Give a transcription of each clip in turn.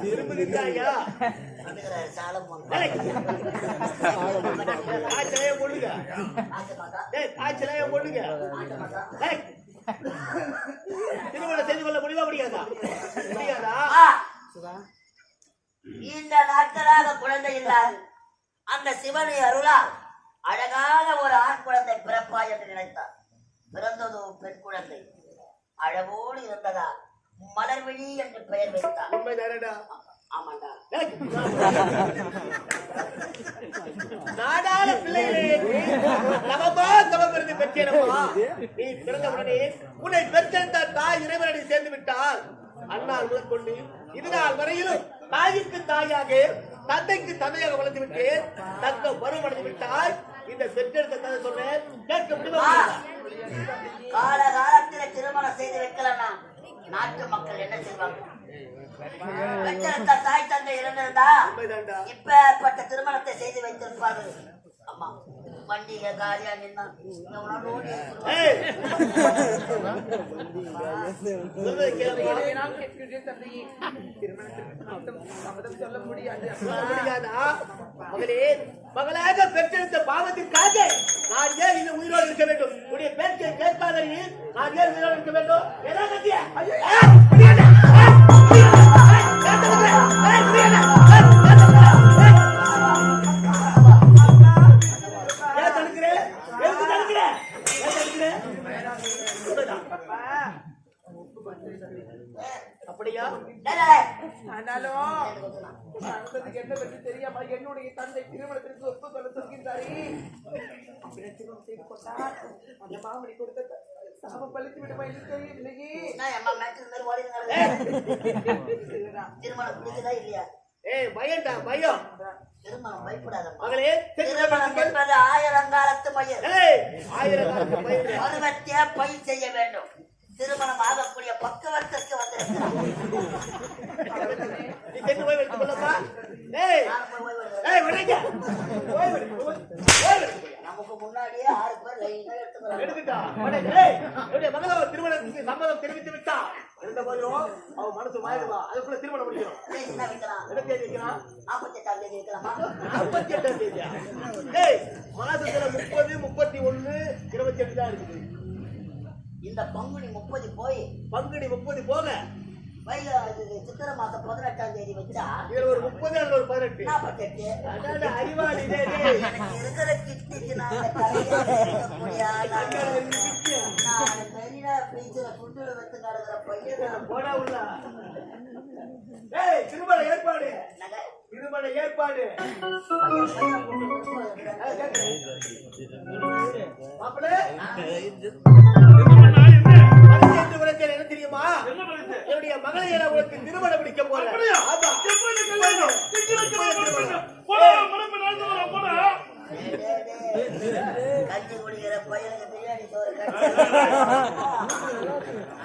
திரும்புகிறாயா சாலம் காய்ச்சலையே பொண்ணுங்க காய்ச்சலையே பொண்ணுங்க திருமணம் செய்து கொள்ள முடியுமா முடியாதா? முடியாதா? இந்த நாட்களாக குழந்தை இல்லாது அந்த சிவனை அருளால் அழகான ஒரு ஆண் குழந்தை பிறப்பா என்று நினைத்தார். பிறந்ததோ பெண் குழந்தை. அழகோடு இருந்ததா மலர்விழி என்று பெயர் வைத்தார். உண்மைதானடா? ஆமாண்டா. நாடாள பிள்ளைகளே நமமா தவமிருந்து பெற்றேனம்மா. நீ பிறந்தவுடனே உன்னை பெற்றெடுத்த தாய் இறைவனடி சேர்ந்து விட்டால் அண்ணால் முதற்கொண்டு இதுநாள் வரையிலும் தாய்க்கு தாயாக தந்தைக்கு தந்தையாக வளர்ந்து விட்டு தக்க பருவமடைந்து விட்டால் இந்த பெற்றெடுத்த கதை சொன்னேன் கேட்க முடியுமா? கால காலத்தில் திருமணம் செய்து வைக்கலன்னா நாட்டு மக்கள் என்ன செய்வாங்க? பெற்றெடுத்த தாய் தந்தை இறந்திருந்தா இப்ப ஏற்பட்ட திருமணத்தை செய்து வைத்திருப்பார்கள். அம்மா பண்டிகை காரியா நின்னா சொல்ல முடியாது. மகளே, மகளாக பெற்றெடுத்த பாவத்திற்காக நான் ஏன் இந்த உயிரோடு இருக்க வேண்டும்? உடைய பேச்சை கேட்காத நான் ஏன் உயிரோடு இருக்க வேண்டும்? அப்படியா? என்ன பற்றி தெரியாம என்னுடைய தந்தை திருமணத்திற்கு ஒப்புக்கொள்ள சொல்கின்றாரே. செய்து கொண்டார் அந்த மாமணி கொடுத்த சாபம் பழித்து விடுமா என்று தெரியவில்லையே. திருமணம் புரியுதா இல்லையா? பயம்டா பயம். திருமணம் பயப்படாத மகளே. திருமணம் என்பது ஆயிரங்காலத்து மயில். ஆயிரங்காலத்து மயில். பருவத்தை பயிர் செய்ய வேண்டும். திருமணம் ஆகக்கூடிய பக்கவர்த்தற்கு வந்திருக்கிறார். நமக்கு முன்னாடியே 6 பேர் லைனா எடுத்துக்கலாம். திருமணத்துக்கு சம்மதம் தெரிவித்து விட்டா இருந்த போதிலும் அவன் மனசு மாறிடுவா. அதுக்குள்ள திருமணம் முடிக்கணும். 48ஆம் தேதி வைக்கலாமா? 48ஆம் தேதியா? மாசத்துல 30, 31, 28 தான் இருக்குது. இந்த பங்குனி 30 போய் பங்குனி 30 போக சித்திர மாசம் 18ஆம் தேதி வச்சா இதுல ஒரு 30 அதுல ஒரு 18 48 அறிவாளி இருக்கிற கிட்டிக்கு மெரினா பீச்சில் சுண்டுல வச்சு நடக்கிற பையன் போடா உள்ள. திருமண ஏற்பாடு திருமண ஏற்பாடு மாப்பிள்ளை என்ன தெரியுமா? என்னுடைய மகளை உங்களுக்கு திருமணம் பிடிக்க போறேன். கஞ்சி குடிக்கிற பையனுக்கு பிரியாணி சோறு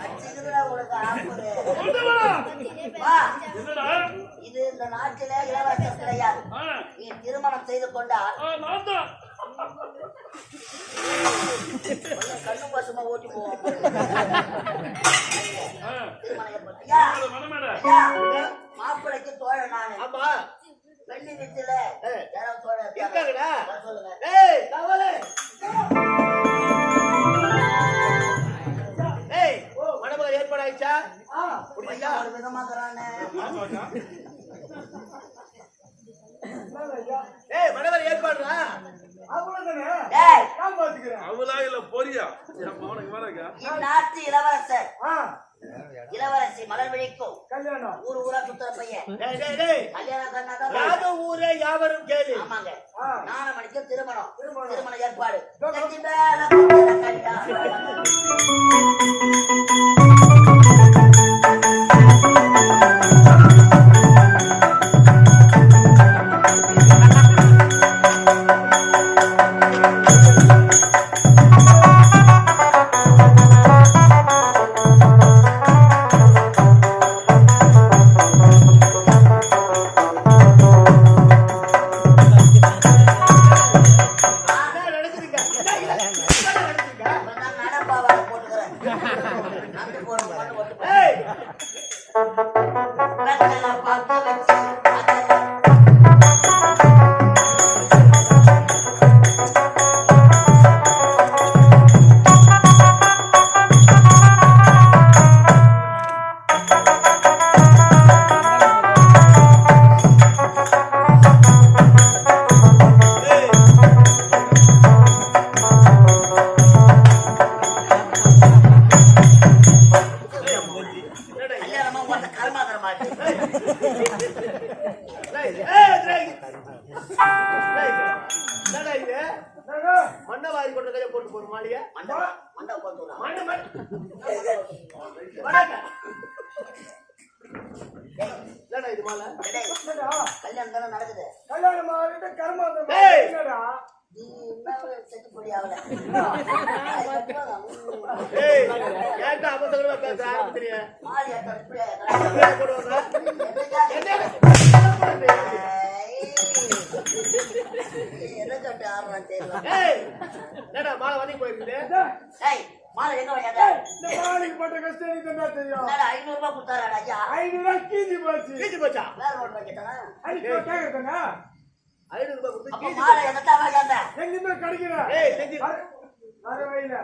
அடிச்சுக்கிறா உனக்கு ஆம்புது. இது இந்த நாட்டில இலவசம் கிடையாது. நீ திருமணம் செய்து கொண்டால் கண்ணு பசுமா ஓட்டி போவோம். மாப்பிளைக்கு தோழன் நானு. ஆமா வெள்ளி வீட்டுல யாராவது தோழன் சொல்லுங்க. மணமகள் ஏற்பாடு ஆயிடுச்சா? ஒரு விதமாக்குறானே. மணவர் ஏற்பாடுறா? இந்நாட்டு இளவரசர் இளவரசி மலர்விழிக்கும் ஊர் ஊரா சுத்துற பையன். கல்யாணம் ஊரே யாவரும் கேளு. ஆமாங்க. நாணமணிக்கு திருமணம் ஏற்பாடு. கர்மாந்திர மாட்டு மண்ணை வாரி கொண்டு கையை போட்டு போற மாளிகை மண்டை கொண்டு இது மாலை கல்யாணம் தானே நடக்குது கல்யாணம் ஆகிட்டு கர்மாந்திரம் நீ என்ன செத்து போடி ஆகல ஏன்டா அவசரமா பேச ஆரம்பிச்சிருக்க மாறி அப்படியே எதுக்கிட்ட ஆடுறான்னு தெரியல ஏடா மாலை வாங்கி போயிருக்குது மாலை எங்க வந்தாங்க இந்த மாலைக்கு போட்ட கஷ்டம் எனக்கு என்ன தெரியும் 500 ரூபாய் கொடுத்தாராடா ஐயா 500 ரூபாய் கீஞ்சி போச்சு வேற ஒரு ரூபாய் கேட்டானா அன்னைக்கு கேக்குறதுங்க 500 ரூபாய் கொடுத்து அப்ப மாலை என்னத்தான் வாங்காத எங்கிருந்து கிடைக்கிற ஏய் செஞ்சு வரவையில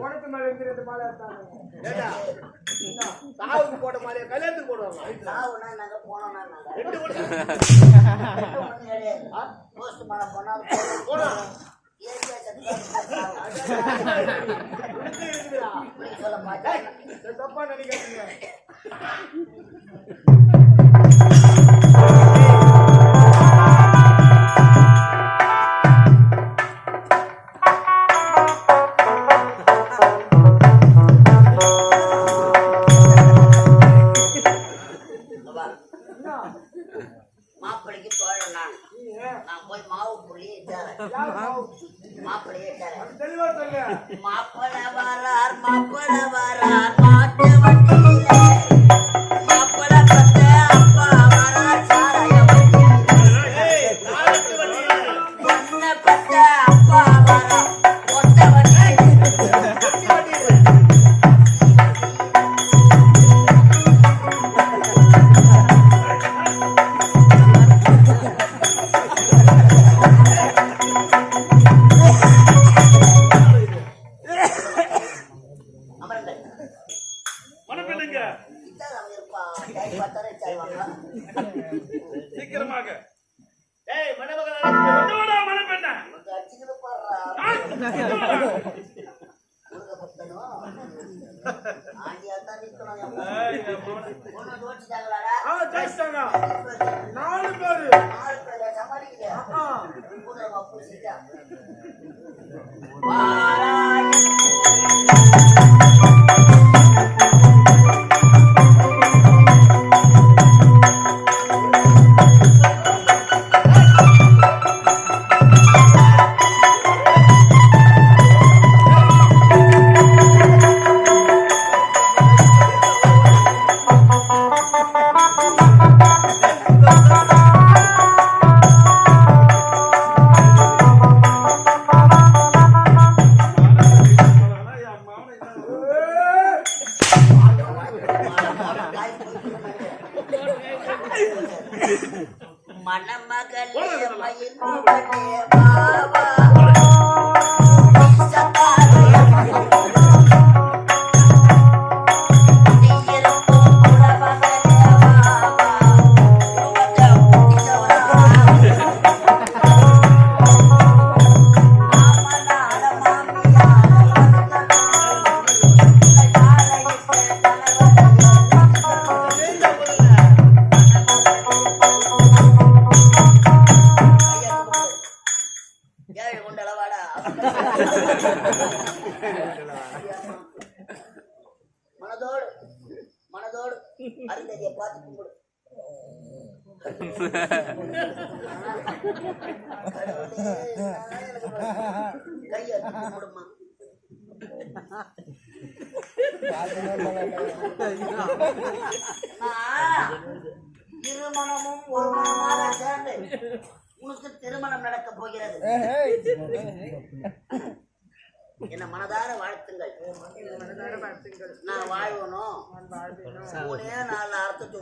உனக்கு மேல இருக்கிறது மாலை எடுத்தாங்க ஏடா சாவுக்கு போட்ட மாலையை கல்யாணத்துக்கு போடுவாங்க சாவுனா நாங்க போனோம்னா நாங்க ரெண்டு போஸ்ட் மாலை போனா போனா சொல்ல மாட்டேன் தப்பா நினைக்காதீங்க மாப்பிள்ளைக்கு தோழன் நான் போய் மாவு புள்ளி மாப்பிள்ளையே தெளிவா சொல்லு மாப்பிள்ள வரார் மாட்டு வண்டியில மாப்பிள்ள பத்த அப்பா வரார் சாராய பொண்ண பத்த அப்பா வரார் ஒட்ட சீக்கிரமாக ஏய் மணமகளே மனப்பெண்ண அடிச்சுக்கிட்டு போடுறா ஆண்டியாத்தான் நிக்கணும் பொண்ணு தோச்சிட்டாங்களாடா 4 பேரு சமாளிக்கல கூடுறவங்க பூசிட்டா மணமகளே மயில் பாபா மனதோடு அருந்ததியை பார்த்து கும்பிடு கையை கும்பிடுமா திருமணமும் ஒரு மனமாக சேர்ந்து உனக்கு திருமணம் நடக்க போகிறது என்ன மனதார வாழ்த்துங்கள் நான் வாழ்வனும் 3-4 அர்த்தத்தை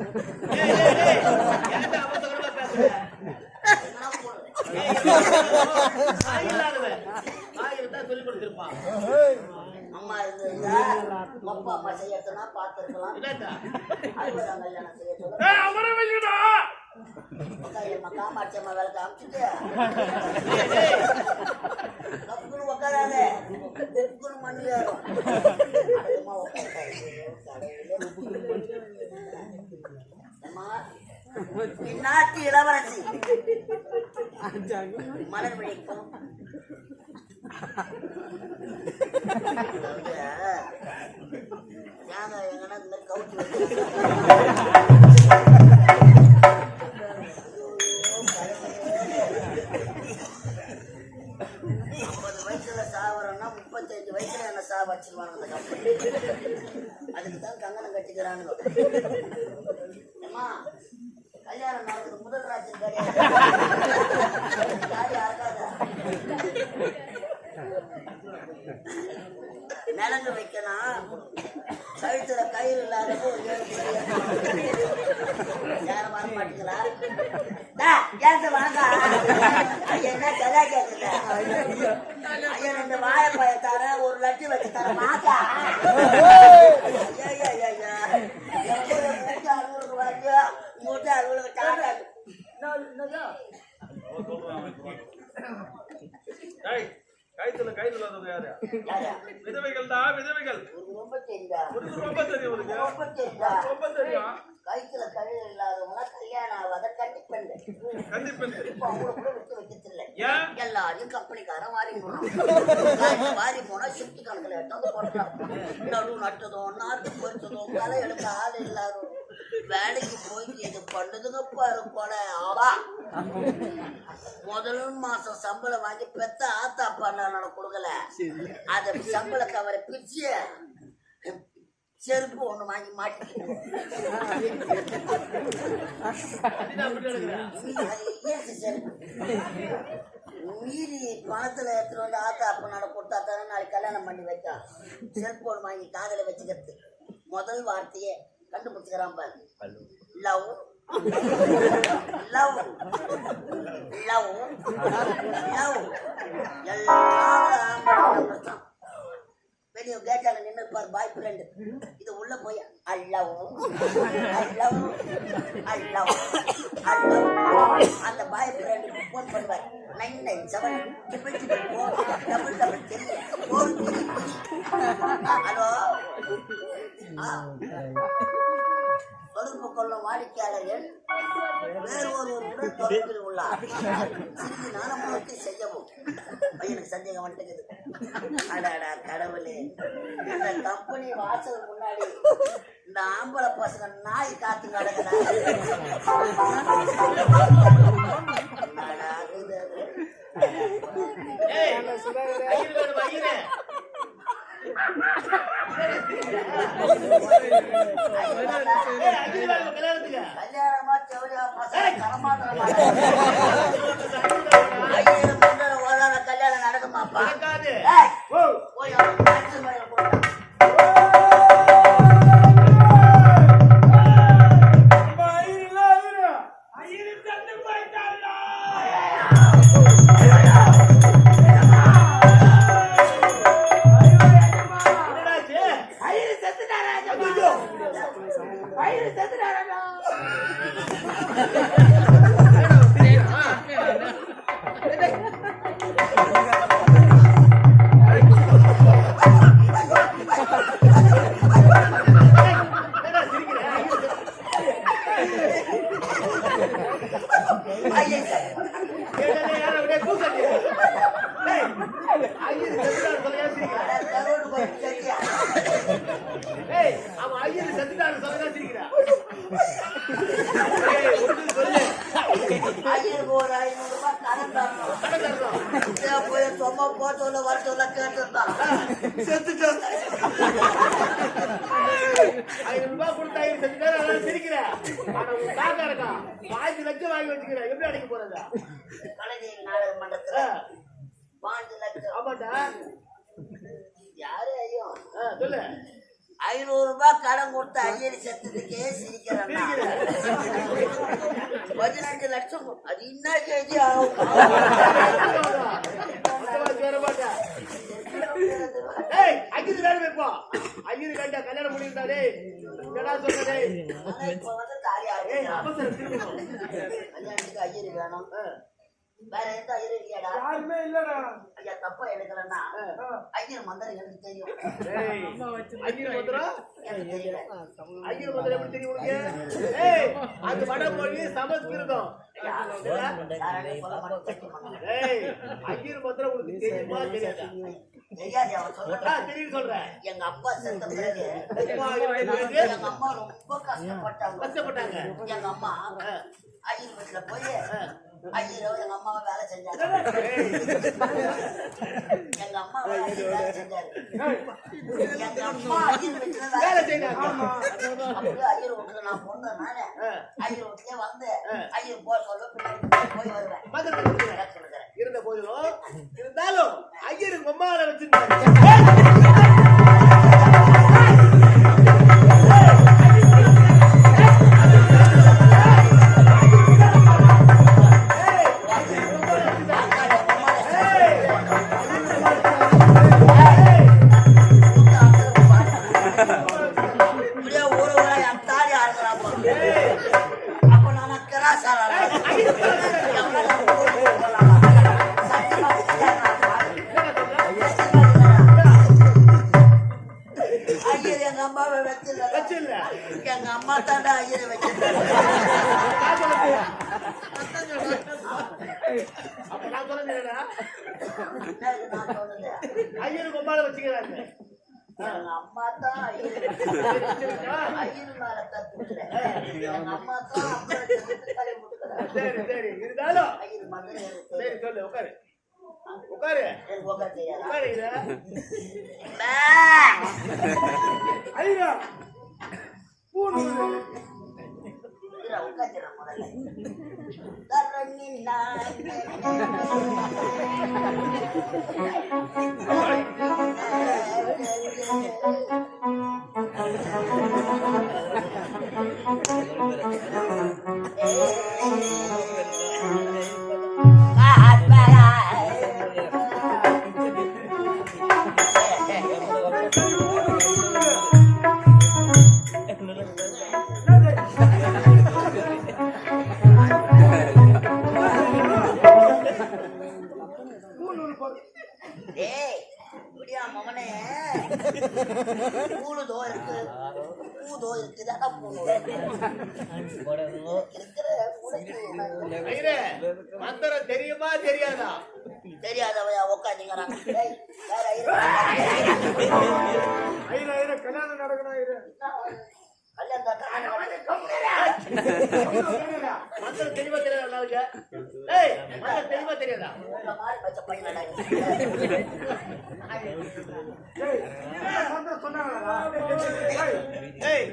சொல்லி கொடுத்திருப்பான் அம்மா இருந்திருந்தா அப்பா அம்மா செய்யறதுனா பார்த்திருக்கலாம் 60ஆம் கல்யாணம் செய்ய சொல்ல காமாட்சி அம்மா வேலை காமிச்சுட்டு கப்புக்குன்னு உட்காராத கப்புக்குன்னு மண்ணு ஏறும் அதிகமா நாட்டு இளவரசி மலர் விழிக்கும் எங்கன்னா இந்த மாதிரி கவுச்சு சாவரம்னா 35 வயசுல என்ன சாவ வச்சிருவாங்க அந்த கம்பெனி. அதுக்கு தான் கங்கணம் கட்டிக்கிறானுங்க. அம்மா கல்யாணம் நடக்குது முதல் ராஜ்யம் கிடையாது ஆகாத நிலங்கு வைக்கலாம். கழுத்துல கயிறு இல்லாதப்போ யாரும் வர மாட்டீங்களா? வாங்க என்ன கதா கேட்குது ஐயா ரெண்டு வாழைப்பழ தர ஒரு லட்சம் வச்சு தர மாட்டா அலுவலுக்கு வாங்க மூட்டை அலுவலுக்கு டாடா கைத்துல யாரு விதவைகள் தான் விதவைகள் ரொம்ப தெரியுதா ரொம்ப தெரியும் ரொம்ப தெரியுதா ரொம்ப தெரியும் கைத்துல கழுவு இல்லாதவங்க கல்யாணம் ஆகாத கண்டிப்பெண் இப்ப அவங்க கூட விட்டு வைக்கத்தில்லை. எல்லாரையும் கம்பெனிக்காரன் வாரி போனோம் வாரி போனா ஷிப்ட் கணக்குல எடுத்து போட்டலாம். நடு நட்டதும் நாட்டு போயிட்டதும் களை எடுக்க ஆள் இல்லாத வேலைக்கு போய் இது பண்ணுதுங்க பாரு கொலை. ஆவா முதல் மாசம் சம்பளம் வாங்கி பெத்த ஆத்தா பண்ண கொடுக்கல. அத சம்பள கவரை பிரிச்சு செருப்பு ஒண்ணு வாங்கி மாட்டிக்கிட்டு மீறி பணத்துல எடுத்துட்டு வந்து ஆத்தா அப்பனால கொடுத்தா தானே நாளைக்கு கல்யாணம் பண்ணி வைக்கா. செல்போன் வாங்கி காதல வச்சுக்கிறது முதல் வார்த்தையே கண்டுபிடிச்சுக்கிறான் பாரு. லவ் லவ் லவ் லவ் எல்லாம் வெளியே கேட்டால நின்று பார் பாய் ஃப்ரெண்டு இது உள்ள போய் அந்த பாய் ஃப்ரெண்டுக்கு போன் பண்ணுவார் 997 ஹலோ தொடர்பு கொள்ளும் வாடிக்கையாளர்கள் வேறு ஒருவருடன் தொடர்பில் உள்ளார். சிறிது நாணமுகத்தை செய்யவும் பையனுக்கு சந்தேகம் வந்துட்டுக்குது. அடாடா கடவுளே இந்த கம்பெனி வாசல் முன்னாடி இந்த ஆம்பளை பசங்க நாய் காத்து கிடக்குறா. கல்யாணமா செவலியா பசங்க தரமாட்டா கல்யாணம் நடக்குமாப்பா? போய் சொல்லு 500 ரூபாய் கடன் கொடுத்த ஐயர் செத்துக்கே சிரிக்கிறேன். 15 லட்சம் அது என்ன கேஜி ஆகும்? கல்யாணம் முடிந்தாலே சொல்றே ஏய், அவசர திருமணம். கல்யாணத்துக்கு ஐயர் வேணும். வேற எந்த ஐயர் இல்லையாடா? யாருமே இல்லடா. ஐயா தப்பா எடுக்கலன்னா ஐயர் மந்திரம் எனக்கு தெரியும். ஏய், ஐயர் மந்திரம்? எனக்கு தெரியல. ஐயர் மந்திரம் எப்படி தெரியும் உனக்கு? ஏய், அது வடமொழி சமஸ்கிருதம். யாராலே சொல்ல மாட்டேன். ஏய், ஐயர் மந்திரம் உனக்கு தெரியுமா தெரியாதா? தெரியாது அவன் சொல்றான். தெரியும் சொல்றேன். எங்க அப்பா செத்த பிறகு அப்பா இறந்ததுக்கு எங்க அம்மா ரொம்ப கஷ்டப்பட்டாங்க. கஷ்டப்பட்டாங்க. எங்க அம்மா ஐயர் வீட்டுல போய் ஐயரோ எங்க அம்மாவை வேலை செஞ்சாங்க. எங்க அம்மா வேலை செஞ்சாரு. எங்க அம்மா ஐயர் வீட்டுல வேலை செஞ்சாங்க. அப்படியே ஐயர் வீட்டுல நான் பொண்ணுனால ஐயர் வீட்டுலயே வந்து ஐயர் போக சொல்ல போய் வருவேன். இருந்த போதிலும் இருந்தாலும் ஐயர் பொம்மால வச்சிருந்தாங்க. அப்ப நான் கிராசாரா ஐயர் எங்க அம்மாவை வச்சில்ல. எங்க அம்மா தாண்டா ஐயரை வச்சிருந்தாங்க. அப்ப நான் சொல்லுறேன் நான் சொன்னது ஐயர் பொம்மால வச்சுக்கிறாங்க. எங்க அம்மா தான் ஐயர் மேல தப்பு இல்லை. எங்க அம்மா தான் சரி சரி இருந்தாலும் ஐயர் மந்திரம் சரி சொல்லு உட்காரு உட்காரு எனக்கு உட்கார தெரியாது. உட்காரு இத. ஐயா உட்காந்துறேன் முதல்ல. தரணின் நான் மகனே பூதோ இருக்கு பூதோ இருக்குதாடா ஐயரே மந்திரம் தெரியுமா தெரியாதா? தெரியாதவையா உட்காந்துங்கிறான். ஐயா கல்யாணம் நடக்கணும் ஐயா. மந்திரம் தெளிவா தெரியாதா நாளுக்கு? ஏய் மந்திரம் தெளிவா தெரியாதா? சொன்னாங்களா? ஏய்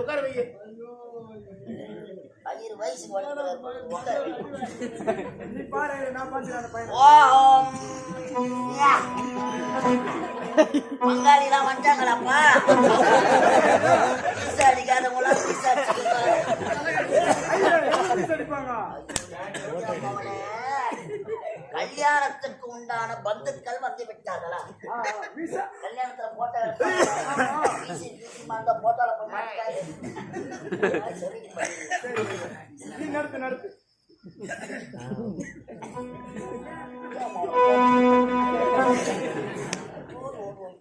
உட்கார வை. ஐயர் வயசு நீ பாரு நான் பாத்துறேன் அந்த பையன். பங்காளிலாம் வந்துட்டாங்களாப்பா. பீசா அடிக்காதவங்களாம் பீசா அடிப்பாங்க. கல்யாணத்துக்கு உண்டான பந்துக்கள் வந்து விட்டார்களா? கல்யாணத்துல போட்டோ போட்டோல நடத்து நடத்து.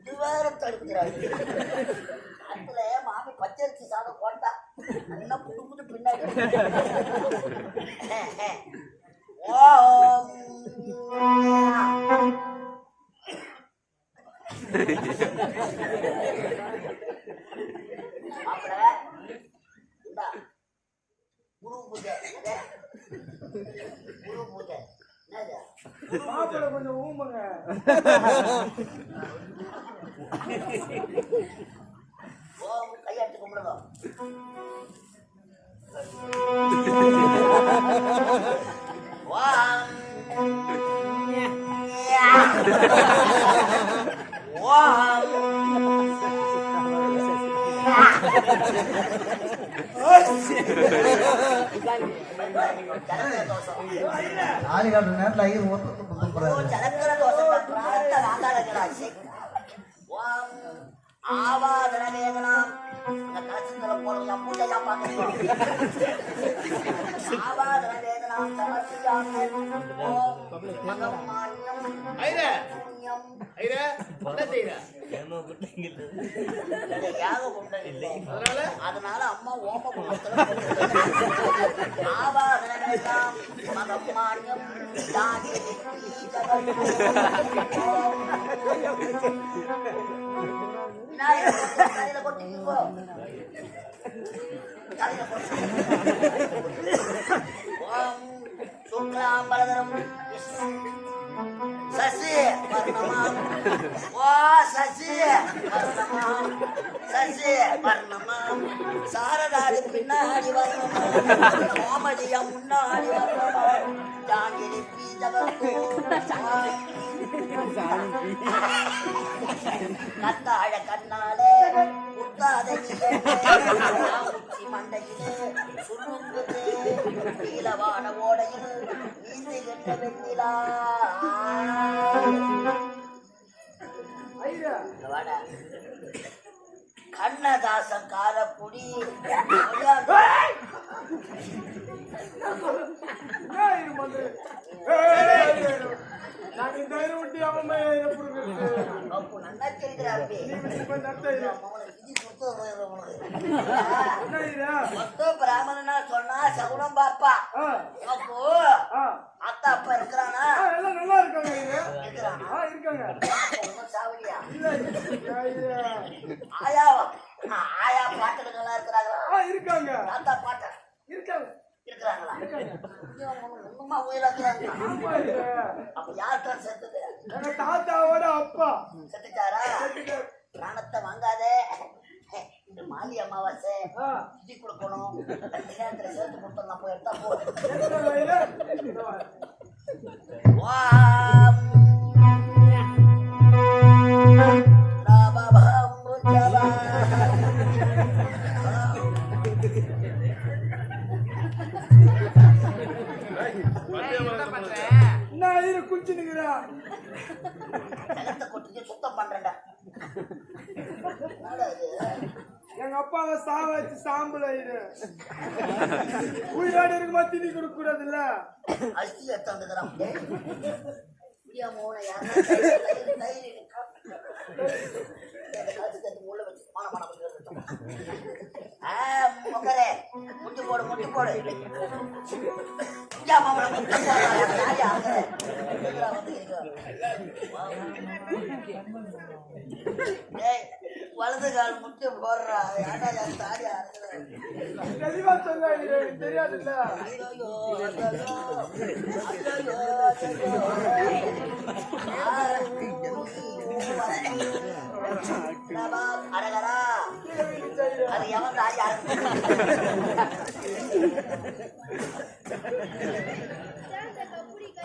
இது வேற தடுக்கிறாங்க. அதுல மாமி பச்சரிசி சாதம் போட்டா நல்லா புது புது பின்னாடி குரு பூஜை குரு பூஜை மாப்பிள்ளை கொஞ்சம் ஊம்புங்க. கையாட்டு கும்பிடுங்க. ஆளிகாட்டு நேரத்தில் ஐயர் ஜலக்கர தோசை ஆவாதன வேதனாம் இந்த கலசத்துல போடுங்க பூஜையா பார்க்கணும் ஆவாதன வேதனாம் சமர்ப்பியாமி ஓம் மகமான்யம் ஐயா புண்ணியம் ஐயா என்ன செய்யற யாக கொண்டதில்லை அதனால அதனால அம்மா ஓம குண்டத்துல ஆவாதன வேதனாம் மகமான்யம் தானி தலையில கொட்டிக்கோ தலையில கொட்டி ஓம் சுக்லாம்பரதரம் விஷ்ணு சசி வர்ணமாம் ஓ சசி வர்ணமாம் சசி வர்ணமாம் சாரதாரி பின்னாடி வர்ணமாம் கோமதியம் முன்னாடி வர்ணமாம் ஜாங்கிரி பீஜகோ கத்தாழ கண்ணாலே உத்தாத உச்சி மண்டையிலே சுருங்குது நீலவான ஓடையில் நீந்துகின்ற வெண்ணிலா கண்ணதாசன் காரக்குடி நல்லா தெரியுது பிராமணனா சொன்னா சகுனம் பாப்பா இப்போ அத்தா அப்பா இருக்கிறானா சாவடியா ஆயாவா ஆயா பாட்டுகளா இருக்கிறாங்களா இருக்காங்க தாத்தா பாட்டா இருக்காங்க இருக்கிறாங்களா இன்னுமா உயிராக்குறாங்க அப்ப யார்தான் செத்துது எங்க தாத்தாவோட அப்பா செத்துட்டாரா பிராணத்தை வாங்காதே இந்த மாலி அமாவாசை திதி கொடுக்கணும் நேரத்துல சேர்த்து கொடுத்தோம் போய் எடுத்தா குச்சி நிக்கிறா கொட்டிட்டு சுத்தம் பண்றேன்டா எங்க அப்பாவை சாவ வச்சு சாம்பல் உயிரோடு இருக்குமா திணி கொடுக்க கூடாது இல்ல அரிசி எடுத்து வந்துக்கிறான் முட்டு போடு முட்டு போடு வலது கால் முட்டு போடுறா ஏடா என் தாடி தெளிவா சொல்ல தெரியாது இல்ல அரகரா அது எவன் தாடி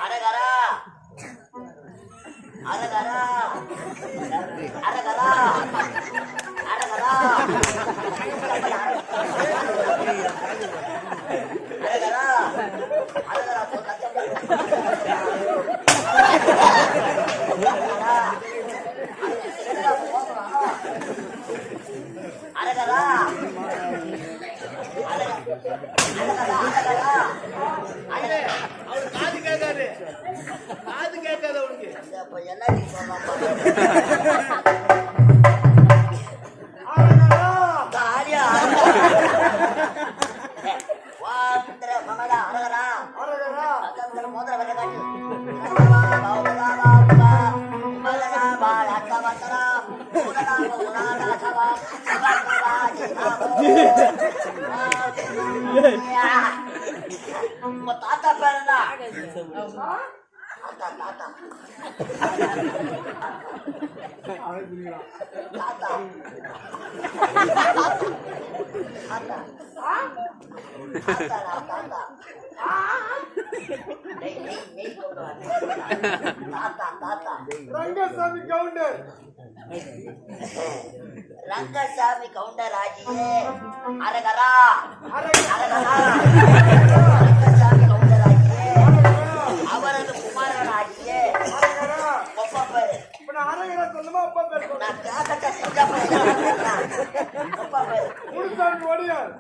அரகரா அரகரா அரகரா அரகரா அரகரா அரகரா அரகரா அவரு காது கேட்காது காது கேட்காது அவனுக்கு என்ன மோதிர வர காட்டு உங்க தாத்தா பேர் என்ன தாத்தா தாத்தா தாத்தா தாத்தா ரங்கசாமி கவுண்டர் ரங்கசாமி கவுண்டர் ஆகியே அரகரா அரகரா ரங்கசாமி கவுண்டர் ஆகியே அவரது குமாரன் ஆகியே இப்ப நான் அரகரா சொல்ல சொந்தமா அப்பா பேர் சொல்லு. நான் கேட்கட்ட சின்ன பையன். அப்பா பேரு. முனுசாமி ஒடியார்.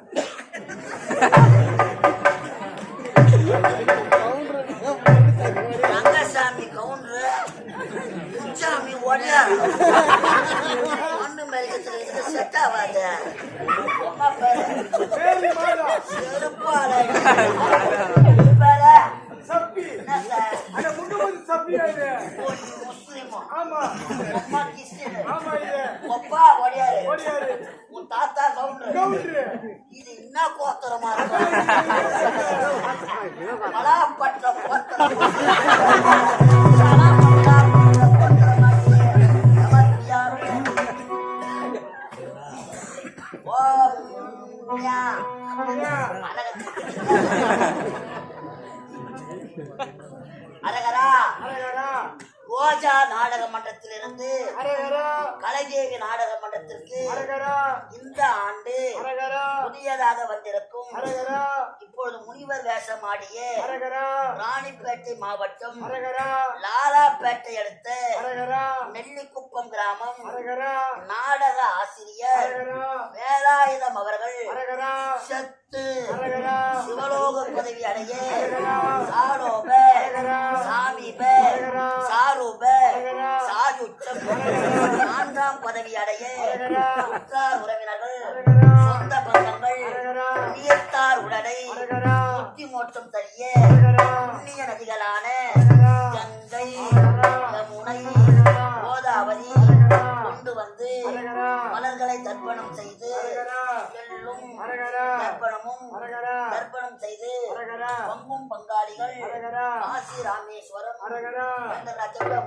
ரங்கசாமி கவுண்டரு, முச்சாமி ஒடியார். ஒண்ணு மேலிடத்துல இதுக்கு செட் ஆகாது. அப்பா பேரு. பேரி மாதா. செருப்பால. பேரு. சப்பி. என்ன சார்? அட முகமது சப்பியா இது? முஸ்லிமோ? ஆமா. அம்மா கிறிஸ்டியனு. ஆமா இது. அப்பா ஒடியாரு. ஒடியாரு. உன் தாத்தா கவுண்டரு. கவுண்டரு. இது என்ன கோத்தரமா இருக்கும்? மலாப்பட்ட கோத்தரம். அரகரா அரகரா. ரோஜா நாடக மன்றத்திலிருந்து அரகரா. கலைதேவி நாடக மன்றத்திற்கு அரகரா. இந்த ஆண்டு அரகரா. புதியதாக வந்திருக்கும் அரகரா. இப்பொழுது முனிவர் வேஷம் ஆடிய அரகரா. ராணிப்பேட்டை மாவட்டம் அரகரா. லாலாப்பேட்டை அடுத்த அரகரா. நெல்லிக்குப்பம் கிராமம் அரகரா. நாடக ஆசிரியர் அரகரா. வேலாயுதம் அவர்கள் அரகரா. சத்து அரகரா. சிவலோக பதவி அடைய அரகரா. சாலோப அரகரா. சாமீப அரகரா. சாரூப அரகரா. சாயுச்சம் 4ஆம் பதவி அடைய அரகரா. உற்றார் உறவினர்கள் அரகரா. சொந்த பந்தங்கள் அரகரா. நியத்தார் உடலை அரகரா. முக்தி மோட்சம் தரிய அரகரா. புண்ணிய நதிகளான அரகரா. கங்கை அரகரா. யமுனை அரகரா. கோதாவரி அரகரா. கொண்டு வந்து அரகரா. மலர்களை தர்ப்பணம் செய்து அரகரா. எள்ளும் அரகரா. தர்ப்பணமும் அரகரா. தர்ப்பணம் செய்து அரகரா. பங்கும் பங்காளிகள் அரகரா. காசி ராமேஸ்வரம் அரகரா. என்ற ராஜகுல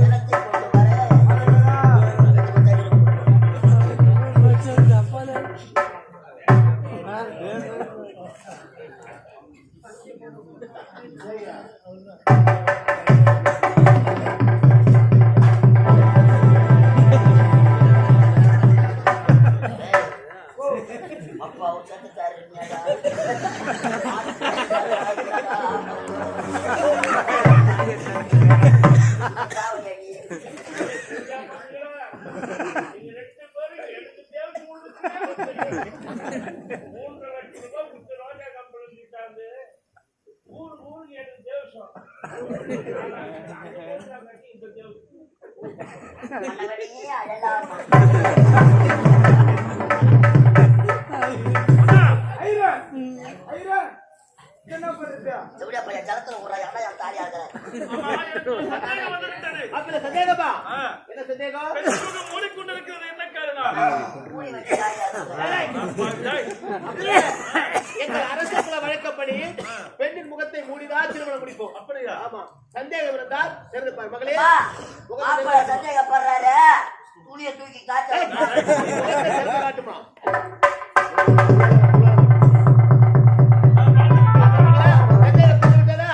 ஜலத்தை கொண்டு வர அப்பா சட்டுக்காரு ஐரன். ஐரன். என்ன பண்ணுது? எப்படியா பையன் ஜலத்துல ஒரு என் தாலியா இருக்கிறேன் ஆமா, எனக்கு ஒரு சந்தேகம் வந்து விட்டது. அப்படி சந்தேகமா? ஆ, என்ன சந்தேகம்? பெண்ணுக்கு மூடிக்கொண்டிருக்கிறது என்ன காரணம்? மூடி வச்சு தாலியா இருக்கிறேன் அப்பா, எங்கள் அரசுக்குள்ள வழக்கப்படி பெண்ணின் முகத்தை மூடிதான் திருமணம் முடிப்போம். அப்படியா? ஆமா. சந்தேகம் இருந்தால் தெரிந்து பார் மகளே. மாப்பிள்ள சந்தேகப்படுறாரு துணியை தூக்கி காட்ட முகத்தை திறந்து காட்டுமா? சந்தேகம் தெரிந்து விட்டதா?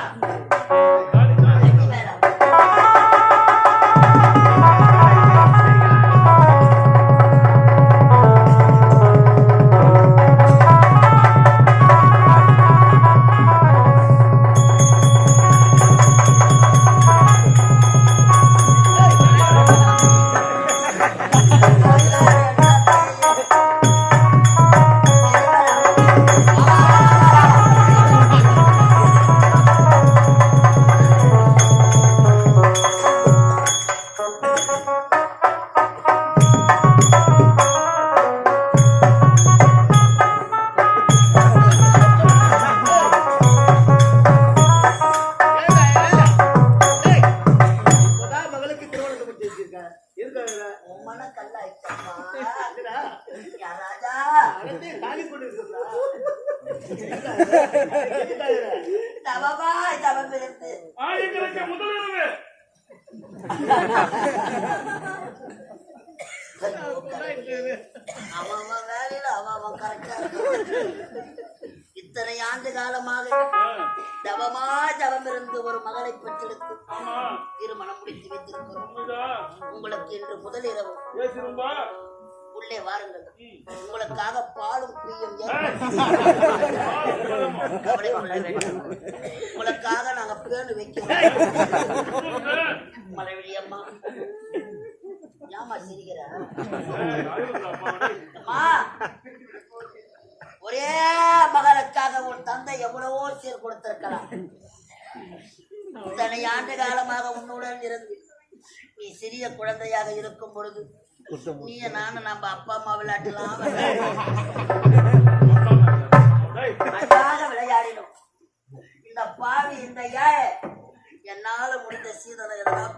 ஆயிரக்கணக்கு முதலிரவு அவன் வேலையில அவன் கரெக்டா இத்தனை ஆண்டு காலமாக தவமா தவம் இருந்து ஒரு மகளை பெற்றெடுத்து ஆமா திருமணம் முடித்து வைத்திருக்கிறோம். உண்மைதான். உங்களுக்கு இன்று முதலிரவு பேசுறோம்பா. உள்ளே வாருங்கள். உங்களுக்காக பாலும் பிரியும் கவலை கொள்ள வேண்டாம். உங்களுக்காக நாங்க பேணு வைக்கிறோம். மலைவழி அம்மா ஏமா சிரிக்கிற? அம்மா, ஒரே மகனுக்காக உன் தந்தை எவ்வளவோ சீர் கொடுத்திருக்கலாம். இத்தனை ஆண்டு காலமாக உன்னுடன் இருந்து நீ சிறிய குழந்தையாக இருக்கும் பொழுது நீ நானும் நம்ம அப்பா அம்மா விளையாட்டுலாம் அழகாக விளையாடினோம். இந்த பாவி இந்த ஏழை என்னால முடிந்த சீதனை எல்லாம்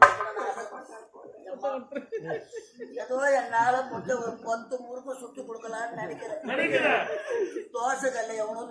ஏதோ என்னால முடிஞ்ச ஒரு 10 முறுக்கு சுட்டு கொடுக்கலான்னு நினைக்கிறேன். தோசை கல்ல எவனோ